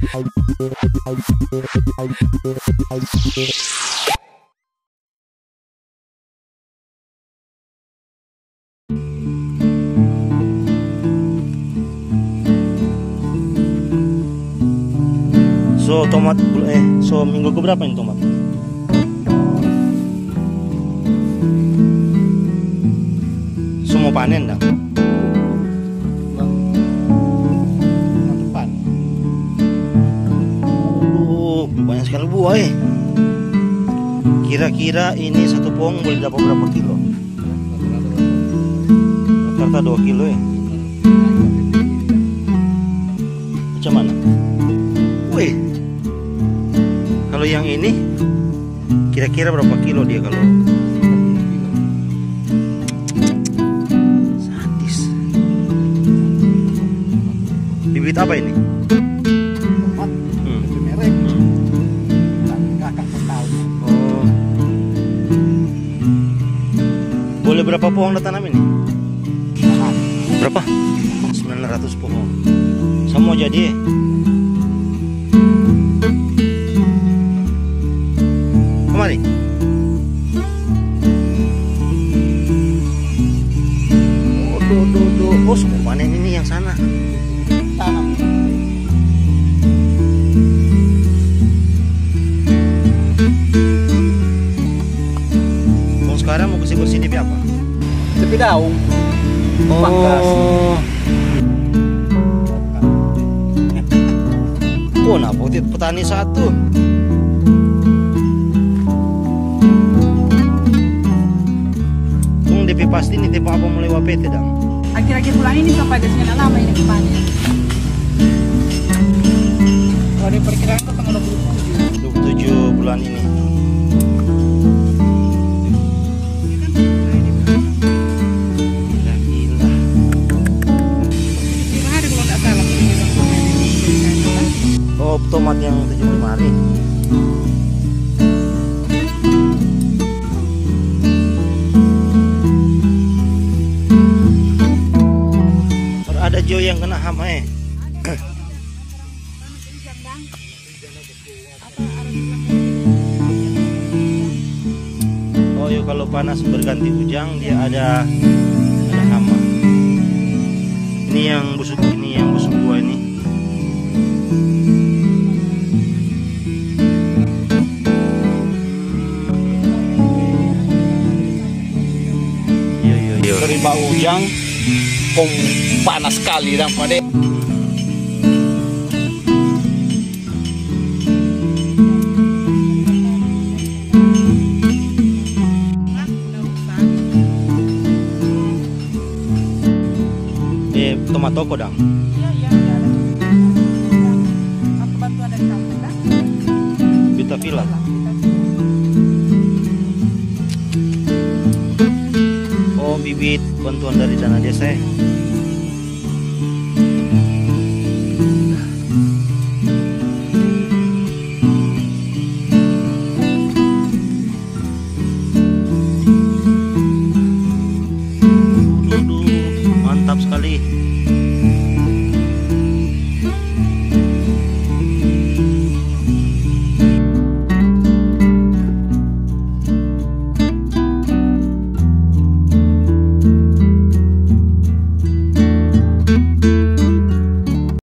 So tomat so minggu keberapa ini tomat? Semua panen dah. Depan. Banyak sekali buah Kira-kira ini satu pohon boleh dapat berapa kilo? Rata-rata 2 kilo Macam mana? Wih. Kalau yang ini kira-kira berapa kilo dia kalau? Sadis. Bibit apa ini? Tomat. Merek. Kakak pun tahu. Oh. Boleh berapa pohon tanam ini? Berapa? 900 pohon. Semua jadi. Kemari. Oh, semua panen ini yang sana. Tanam. Bang sekarang mau bersih-bersih di apa? Tepi daun. Oh. Oh, nah, petani satu. Tung DP pasti ini tipe apa mulai wapete dong. Akhir-akhir bulan ini sampai desnya lama ini panen. Kalau diperkirakan ke tanggal 27 bulan ini. Gila. hari kalau nggak salah. Oh, tomat yang 75 hari. Ada Jo yang kena hama Oh, yuk kalau panas berganti hujan dia ada hama. Ini yang busuk buah ini. Yo. Dari bau ujang, panas sekali dan pada. Tomat toko dong. Iya. Apa bantuan dari kamu kan? Vita Villa. Oh, bibit bantuan dari dana desa.